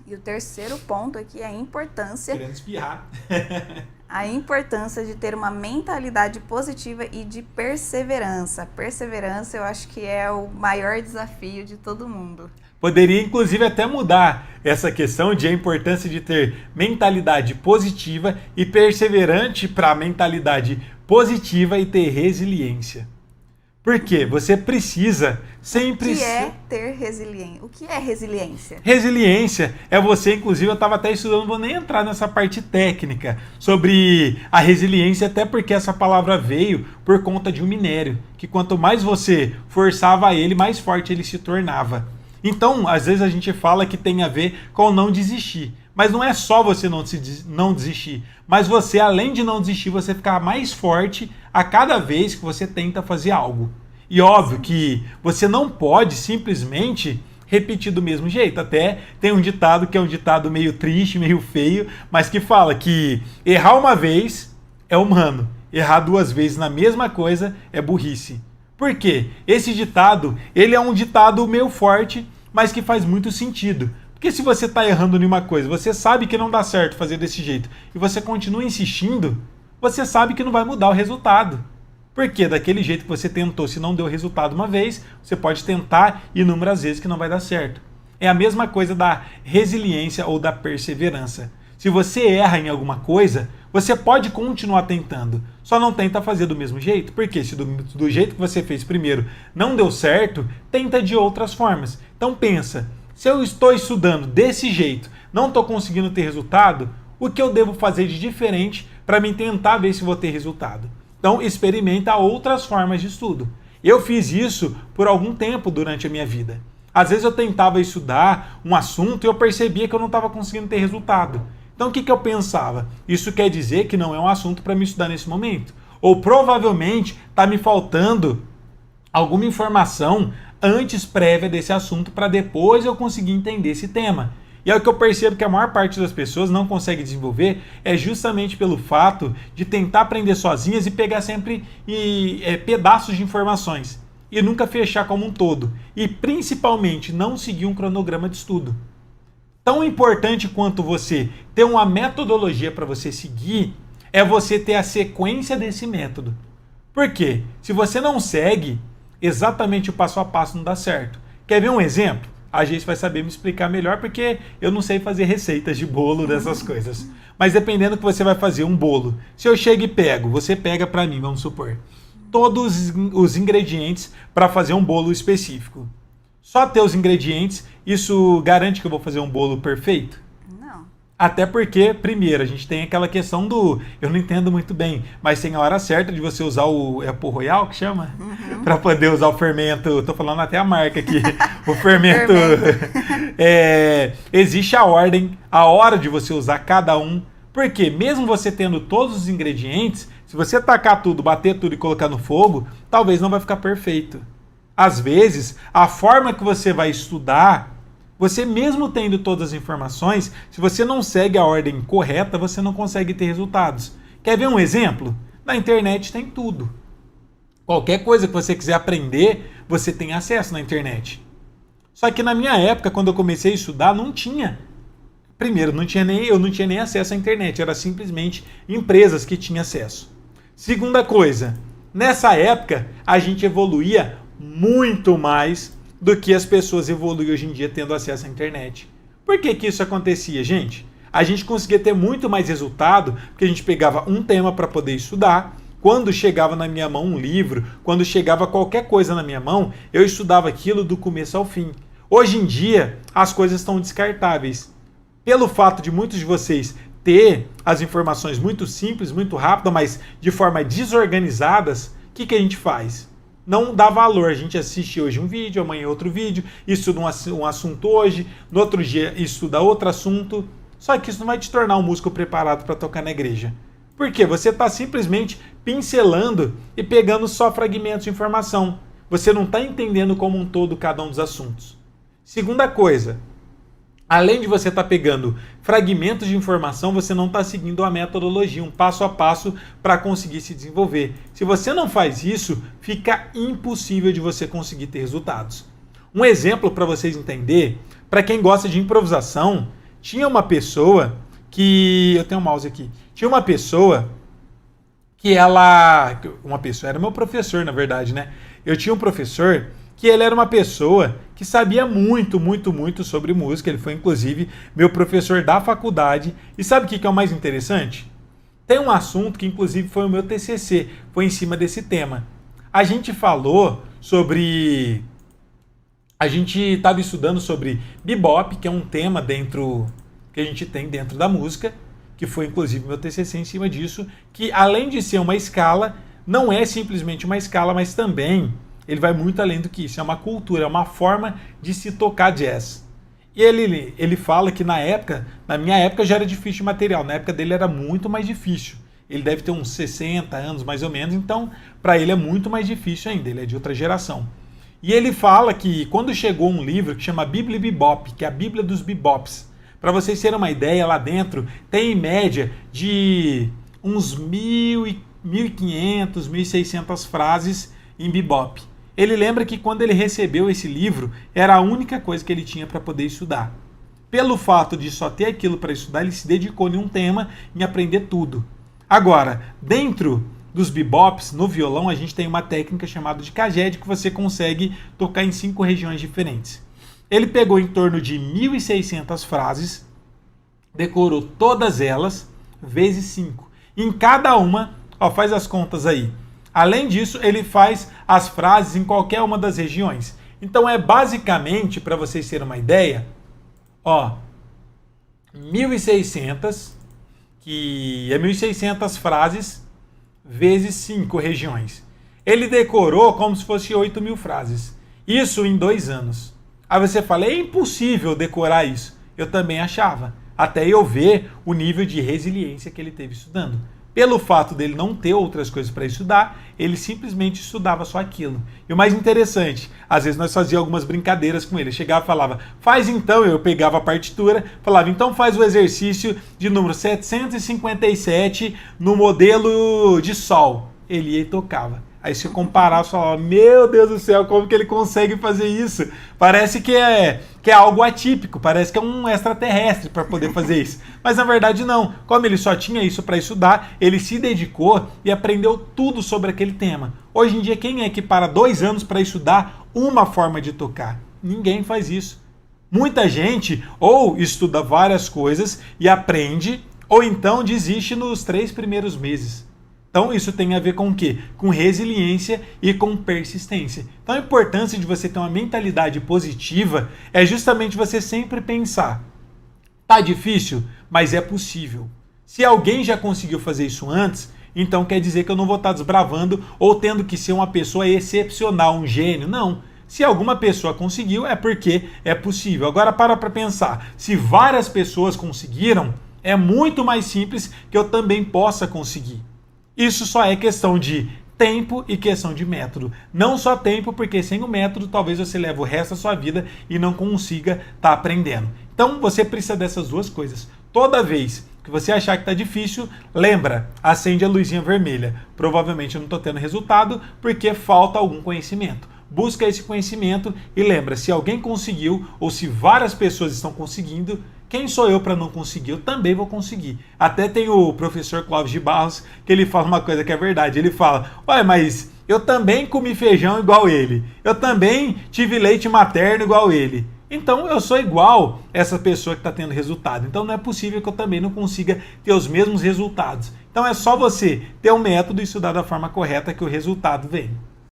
E o terceiro ponto aqui é a importância... Querendo espirrar. A importância de ter uma mentalidade positiva e de perseverança. Perseverança eu acho que é o maior desafio de todo mundo. Poderia, inclusive, até mudar essa questão de a importância de ter mentalidade positiva e perseverante para a mentalidade positiva e ter resiliência. Por quê? Você precisa sempre... O que é ter resiliência? O que é resiliência? Resiliência é você, inclusive, eu estava até estudando, não vou nem entrar nessa parte técnica sobre a resiliência, até porque essa palavra veio por conta de um minério, que quanto mais você forçava ele, mais forte ele se tornava. Então, às vezes a gente fala que tem a ver com não desistir. Mas não é só você não desistir, mas você, além de não desistir, você ficar mais forte a cada vez que você tenta fazer algo. E óbvio que você não pode simplesmente repetir do mesmo jeito. Até tem um ditado que é um ditado meio triste, meio feio, mas que fala que errar uma vez é humano, errar duas vezes na mesma coisa é burrice. Por quê? Esse ditado, ele é um ditado meio forte, mas que faz muito sentido. Porque se você está errando em uma coisa, você sabe que não dá certo fazer desse jeito, e você continua insistindo, você sabe que não vai mudar o resultado. Porque daquele jeito que você tentou, se não deu resultado uma vez, você pode tentar inúmeras vezes que não vai dar certo. É a mesma coisa da resiliência ou da perseverança. Se você erra em alguma coisa, você pode continuar tentando, só não tenta fazer do mesmo jeito. Porque se do jeito que você fez primeiro não deu certo, tenta de outras formas. Então pensa, se eu estou estudando desse jeito, não estou conseguindo ter resultado, o que eu devo fazer de diferente para mim tentar ver se vou ter resultado? Então experimenta outras formas de estudo. Eu fiz isso por algum tempo durante a minha vida. Às vezes eu tentava estudar um assunto e eu percebia que eu não estava conseguindo ter resultado. Então o que eu pensava? Isso quer dizer que não é um assunto para me estudar nesse momento. Ou provavelmente está me faltando alguma informação antes prévia desse assunto para depois eu conseguir entender esse tema. E é o que eu percebo que a maior parte das pessoas não consegue desenvolver é justamente pelo fato de tentar aprender sozinhas e pegar sempre pedaços de informações e nunca fechar como um todo. E principalmente não seguir um cronograma de estudo. Tão importante quanto você ter uma metodologia para você seguir é você ter a sequência desse método. Por quê? Se você não segue exatamente o passo a passo, não dá certo. Quer ver um exemplo? A gente vai saber me explicar melhor porque eu não sei fazer receitas de bolo, dessas coisas. Mas dependendo que você vai fazer um bolo, se eu chego e pego, você pega para mim, vamos supor, todos os ingredientes para fazer um bolo específico. Só ter os ingredientes, isso garante que eu vou fazer um bolo perfeito? Não. Até porque, primeiro, a gente tem aquela questão do... Eu não entendo muito bem, mas tem a hora certa de você usar o... É Pô Royal que chama? Uhum. Para poder usar o fermento... Tô falando até a marca aqui. O fermento... existe a ordem, a hora de você usar cada um. Porque mesmo você tendo todos os ingredientes, se você tacar tudo, bater tudo e colocar no fogo, talvez não vai ficar perfeito. Às vezes, a forma que você vai estudar, você mesmo tendo todas as informações, se você não segue a ordem correta, você não consegue ter resultados. Quer ver um exemplo? Na internet tem tudo. Qualquer coisa que você quiser aprender, você tem acesso na internet. Só que na minha época, quando eu comecei a estudar, não tinha. Primeiro, eu não tinha nem acesso à internet, era simplesmente empresas que tinham acesso. Segunda coisa, nessa época, a gente evoluía muito mais do que as pessoas evoluem hoje em dia tendo acesso à internet. Por que que isso acontecia, gente? A gente conseguia ter muito mais resultado porque a gente pegava um tema para poder estudar. Quando chegava na minha mão um livro, quando chegava qualquer coisa na minha mão, eu estudava aquilo do começo ao fim. Hoje em dia, as coisas estão descartáveis. Pelo fato de muitos de vocês ter as informações muito simples, muito rápidas, mas de forma desorganizadas, o que a gente faz? Não dá valor, a gente assiste hoje um vídeo, amanhã outro vídeo, estuda um assunto hoje, no outro dia estuda outro assunto, só que isso não vai te tornar um músico preparado para tocar na igreja. Por quê? Você está simplesmente pincelando e pegando só fragmentos de informação. Você não está entendendo como um todo cada um dos assuntos. Segunda coisa, além de você estar pegando fragmentos de informação, você não está seguindo a metodologia, um passo a passo para conseguir se desenvolver. Se você não faz isso, fica impossível de você conseguir ter resultados. Um exemplo para vocês entenderem, para quem gosta de improvisação, tinha uma pessoa que... Eu tenho um mouse aqui. Tinha uma pessoa que ela... Uma pessoa, era meu professor, na verdade, né? Eu tinha um professor que ele era uma pessoa que sabia muito, muito, muito sobre música. Ele foi, inclusive, meu professor da faculdade. E sabe o que é o mais interessante? Tem um assunto que, inclusive, foi o meu TCC. Foi em cima desse tema. A gente falou sobre... A gente estava estudando sobre bebop, que é um tema dentro que a gente tem dentro da música, que foi, inclusive, meu TCC em cima disso, que, além de ser uma escala, não é simplesmente uma escala, mas também... Ele vai muito além do que isso, é uma cultura, é uma forma de se tocar jazz. E ele fala que na minha época já era difícil de material, na época dele era muito mais difícil. Ele deve ter uns 60 anos mais ou menos, então para ele é muito mais difícil ainda, ele é de outra geração. E ele fala que quando chegou um livro que chama Bíblia Bebop, que é a Bíblia dos Bebops, para vocês terem uma ideia, lá dentro tem em média de uns 1.500, 1.600 frases em bebop. Ele lembra que quando ele recebeu esse livro, era a única coisa que ele tinha para poder estudar. Pelo fato de só ter aquilo para estudar, ele se dedicou em um tema, em aprender tudo. Agora, dentro dos bebops, no violão, a gente tem uma técnica chamada de caged, que você consegue tocar em 5 regiões diferentes. Ele pegou em torno de 1.600 frases, decorou todas elas, vezes 5. Em cada uma, faz as contas aí. Além disso, ele faz as frases em qualquer uma das regiões. Então é basicamente, para vocês terem uma ideia, 1.600, que é 1.600 frases vezes 5 regiões. Ele decorou como se fosse 8.000 frases. Isso em 2 anos. Aí você fala, é impossível decorar isso. Eu também achava. Até eu ver o nível de resiliência que ele teve estudando. Pelo fato dele não ter outras coisas para estudar, ele simplesmente estudava só aquilo. E o mais interessante, às vezes nós fazíamos algumas brincadeiras com ele. Eu chegava e falava, faz então, eu pegava a partitura, falava, então faz o exercício de número 757 no modelo de sol. Ele ia e tocava. Aí se eu comparar, você fala, meu Deus do céu, como que ele consegue fazer isso? Parece que é algo atípico, parece que é um extraterrestre para poder fazer isso. Mas na verdade não. Como ele só tinha isso para estudar, ele se dedicou e aprendeu tudo sobre aquele tema. Hoje em dia, quem é que para 2 anos para estudar uma forma de tocar? Ninguém faz isso. Muita gente ou estuda várias coisas e aprende, ou então desiste nos 3 primeiros meses. Então isso tem a ver com o quê? Com resiliência e com persistência. Então a importância de você ter uma mentalidade positiva é justamente você sempre pensar, tá difícil, mas é possível. Se alguém já conseguiu fazer isso antes, então quer dizer que eu não vou estar desbravando ou tendo que ser uma pessoa excepcional, um gênio. Não. Se alguma pessoa conseguiu, é porque é possível. Agora para pensar, se várias pessoas conseguiram, é muito mais simples que eu também possa conseguir. Isso só é questão de tempo e questão de método. Não só tempo, porque sem o método talvez você leve o resto da sua vida e não consiga estar aprendendo. Então você precisa dessas 2 coisas. Toda vez que você achar que está difícil, lembra, acende a luzinha vermelha. Provavelmente eu não estou tendo resultado porque falta algum conhecimento. Busca esse conhecimento e lembra, se alguém conseguiu ou se várias pessoas estão conseguindo, quem sou eu para não conseguir? Eu também vou conseguir. Até tem o professor Clóvis de Barros, que ele fala uma coisa que é verdade. Ele fala, olha, mas eu também comi feijão igual ele. Eu também tive leite materno igual ele. Então eu sou igual essa pessoa que está tendo resultado. Então não é possível que eu também não consiga ter os mesmos resultados. Então é só você ter um método e estudar da forma correta que o resultado vem.